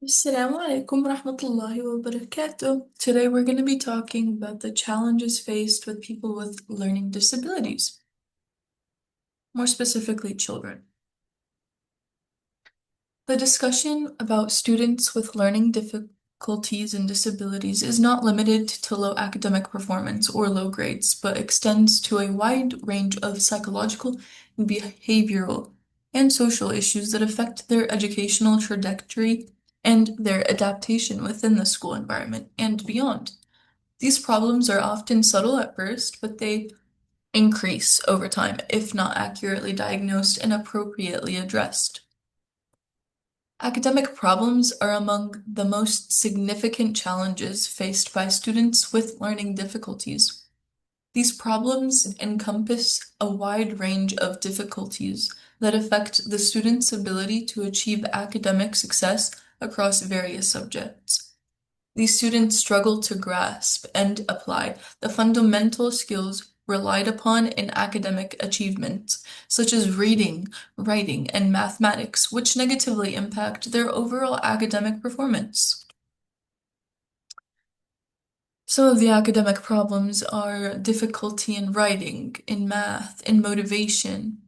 Assalamu alaikum rahmatullahi wa barakatuh. Today we're going to be talking about the challenges faced with people with learning disabilities, more specifically children. The discussion about students with learning difficulties and disabilities is not limited to low academic performance or low grades, but extends to a wide range of psychological, behavioral, and social issues that affect their educational trajectory and their adaptation within the school environment and beyond. These problems are often subtle at first, but they increase over time if not accurately diagnosed and appropriately addressed. Academic problems are among the most significant challenges faced by students with learning difficulties. These problems encompass a wide range of difficulties that affect the student's ability to achieve academic success across various subjects. These students struggle to grasp and apply the fundamental skills relied upon in academic achievements, such as reading, writing, and mathematics, which negatively impact their overall academic performance. Some of the academic problems are difficulty in writing, in math, in motivation,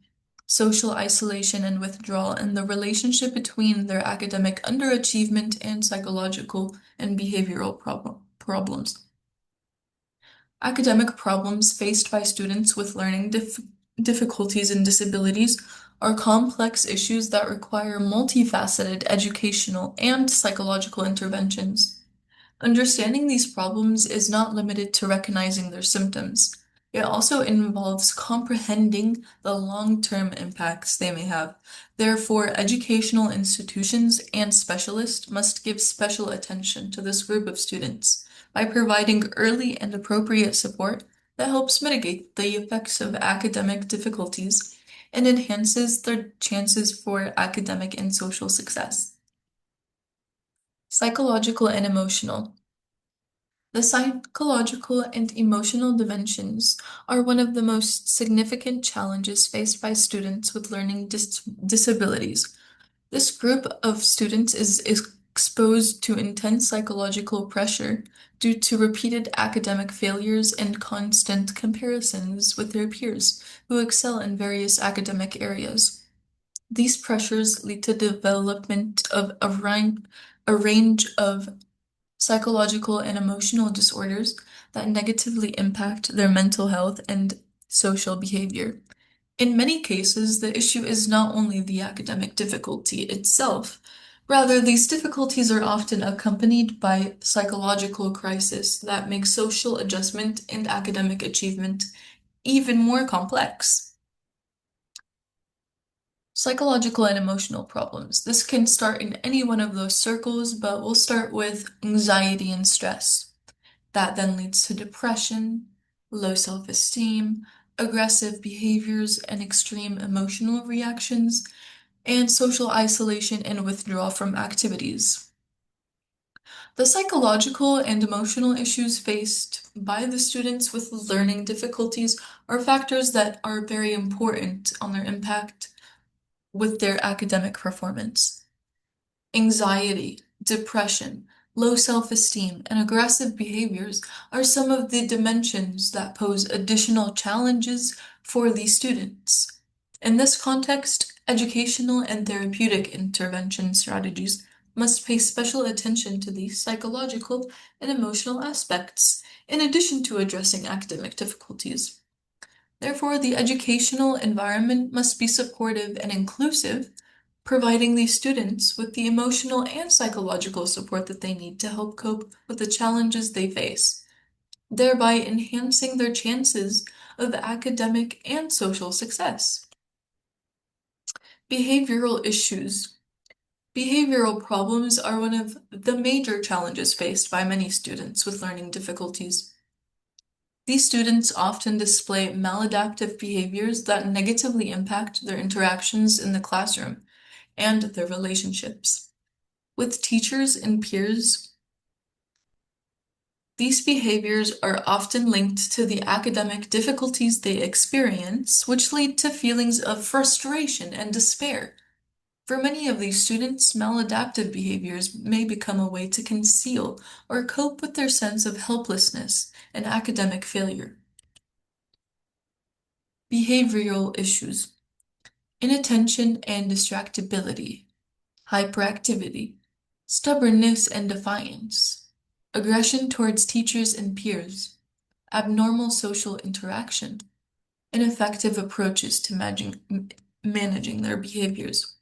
social isolation and withdrawal, and the relationship between their academic underachievement and psychological and behavioral problems. Academic problems faced by students with learning difficulties and disabilities are complex issues that require multifaceted educational and psychological interventions. Understanding these problems is not limited to recognizing their symptoms. It also involves comprehending the long-term impacts they may have. Therefore, educational institutions and specialists must give special attention to this group of students by providing early and appropriate support that helps mitigate the effects of academic difficulties and enhances their chances for academic and social success. Psychological and emotional. The psychological and emotional dimensions are one of the most significant challenges faced by students with learning disabilities. This group of students is exposed to intense psychological pressure due to repeated academic failures and constant comparisons with their peers who excel in various academic areas. These pressures lead to development of a range of psychological and emotional disorders that negatively impact their mental health and social behavior. In many cases, the issue is not only the academic difficulty itself. Rather, these difficulties are often accompanied by psychological crisis that make social adjustment and academic achievement even more complex. Psychological and emotional problems. This can start in any one of those circles, but we'll start with anxiety and stress. That then leads to depression, low self-esteem, aggressive behaviors and extreme emotional reactions, and social isolation and withdrawal from activities. The psychological and emotional issues faced by the students with learning difficulties are factors that are very important on their impact with their academic performance. Anxiety, depression, low self-esteem, and aggressive behaviors are some of the dimensions that pose additional challenges for these students. In this context, educational and therapeutic intervention strategies must pay special attention to these psychological and emotional aspects, in addition to addressing academic difficulties. Therefore, the educational environment must be supportive and inclusive, providing these students with the emotional and psychological support that they need to help cope with the challenges they face, thereby enhancing their chances of academic and social success. Behavioral issues. Behavioral problems are one of the major challenges faced by many students with learning difficulties. These students often display maladaptive behaviors that negatively impact their interactions in the classroom and their relationships with teachers and peers. These behaviors are often linked to the academic difficulties they experience, which lead to feelings of frustration and despair. For many of these students, maladaptive behaviors may become a way to conceal or cope with their sense of helplessness and academic failure. Behavioral issues: inattention and distractibility, hyperactivity, stubbornness and defiance, aggression towards teachers and peers, abnormal social interaction, ineffective approaches to managing their behaviors.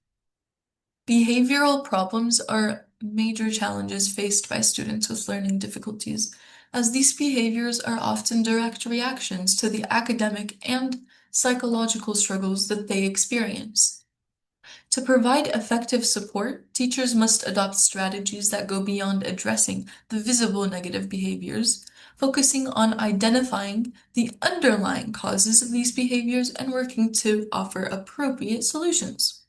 Behavioral problems are major challenges faced by students with learning difficulties, as these behaviors are often direct reactions to the academic and psychological struggles that they experience. To provide effective support, teachers must adopt strategies that go beyond addressing the visible negative behaviors, focusing on identifying the underlying causes of these behaviors and working to offer appropriate solutions.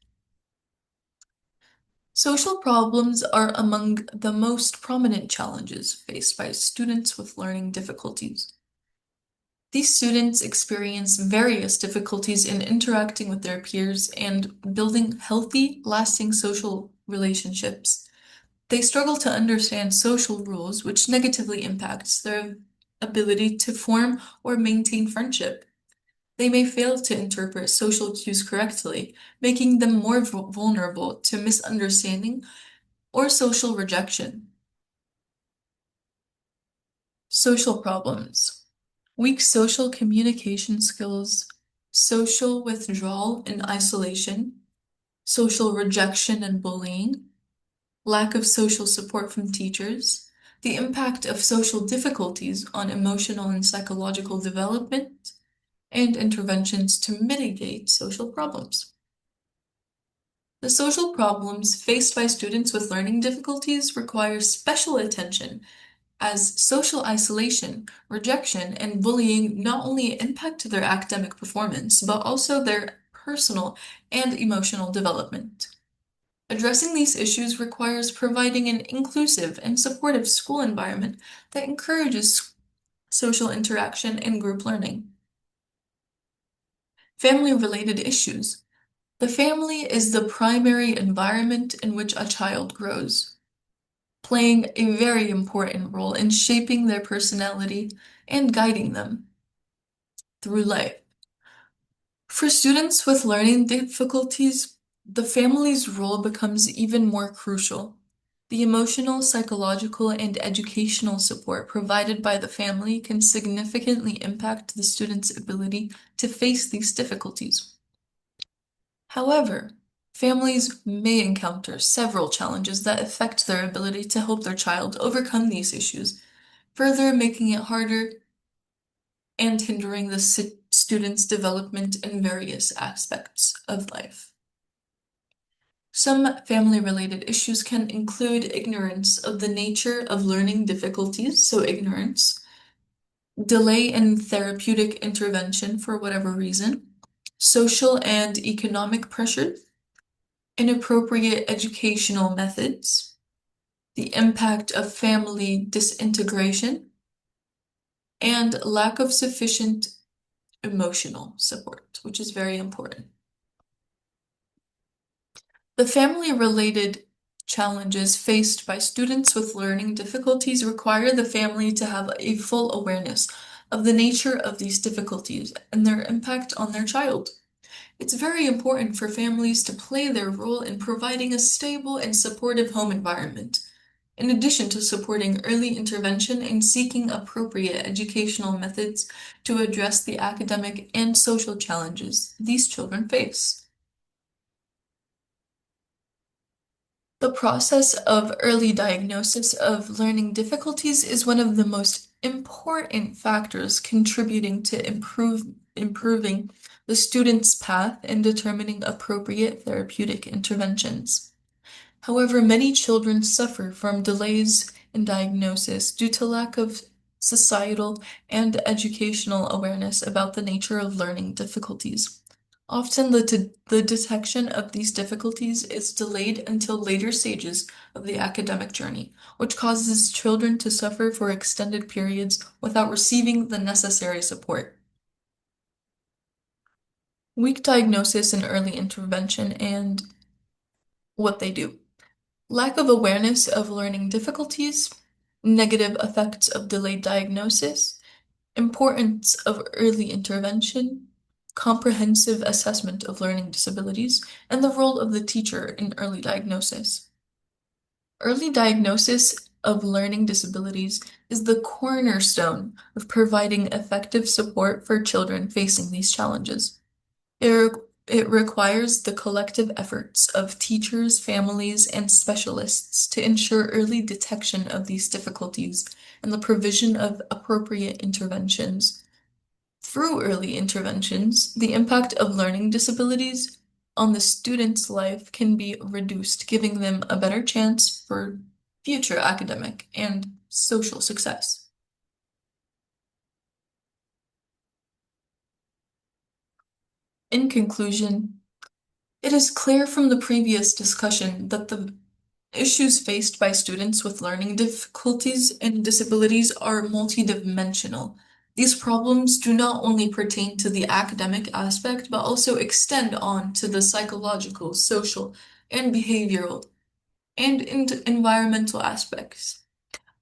Social problems are among the most prominent challenges faced by students with learning difficulties. These students experience various difficulties in interacting with their peers and building healthy, lasting social relationships. They struggle to understand social rules, which negatively impacts their ability to form or maintain friendship. They may fail to interpret social cues correctly, making them more vulnerable to misunderstanding or social rejection. Social problems: weak social communication skills, social withdrawal and isolation, social rejection and bullying, lack of social support from teachers, the impact of social difficulties on emotional and psychological development, and interventions to mitigate social problems. The social problems faced by students with learning difficulties require special attention, as social isolation, rejection, and bullying not only impact their academic performance, but also their personal and emotional development. Addressing these issues requires providing an inclusive and supportive school environment that encourages social interaction and group learning. Family-related issues. The family is the primary environment in which a child grows, playing a very important role in shaping their personality and guiding them through life. For students with learning difficulties, the family's role becomes even more crucial. The emotional, psychological, and educational support provided by the family can significantly impact the student's ability to face these difficulties. However, families may encounter several challenges that affect their ability to help their child overcome these issues, further making it harder and hindering the student's development in various aspects of life. Some family-related issues can include ignorance of the nature of learning difficulties, so ignorance, delay in therapeutic intervention for whatever reason, social and economic pressures, inappropriate educational methods, the impact of family disintegration, and lack of sufficient emotional support, which is very important. The family-related challenges faced by students with learning difficulties require the family to have a full awareness of the nature of these difficulties and their impact on their child. It's very important for families to play their role in providing a stable and supportive home environment, in addition to supporting early intervention and seeking appropriate educational methods to address the academic and social challenges these children face. The process of early diagnosis of learning difficulties is one of the most important factors contributing to improving the student's path and determining appropriate therapeutic interventions. However, many children suffer from delays in diagnosis due to lack of societal and educational awareness about the nature of learning difficulties. Often, the detection of these difficulties is delayed until later stages of the academic journey, which causes children to suffer for extended periods without receiving the necessary support. Weak diagnosis and early intervention and what they do. Lack of awareness of learning difficulties, negative effects of delayed diagnosis, importance of early intervention, comprehensive assessment of learning disabilities, and the role of the teacher in early diagnosis. Early diagnosis of learning disabilities is the cornerstone of providing effective support for children facing these challenges. It, it requires the collective efforts of teachers, families, and specialists to ensure early detection of these difficulties and the provision of appropriate interventions. Through early interventions, the impact of learning disabilities on the student's life can be reduced, giving them a better chance for future academic and social success. In conclusion, it is clear from the previous discussion that the issues faced by students with learning difficulties and disabilities are multidimensional. These problems do not only pertain to the academic aspect, but also extend on to the psychological, social, and behavioral and environmental aspects.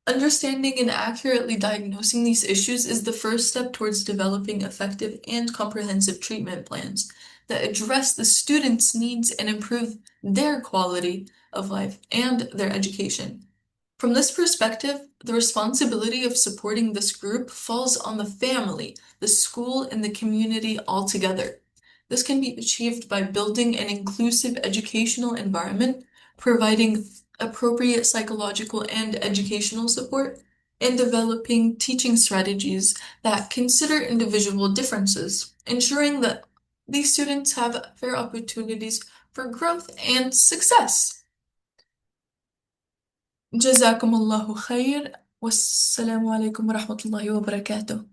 Understanding and accurately diagnosing these issues is the first step towards developing effective and comprehensive treatment plans that address the students' needs and improve their quality of life and their education. From this perspective, the responsibility of supporting this group falls on the family, the school, and the community altogether. This can be achieved by building an inclusive educational environment, providing appropriate psychological and educational support, and developing teaching strategies that consider individual differences, ensuring that these students have fair opportunities for growth and success. جزاكم الله خير والسلام عليكم ورحمة الله وبركاته.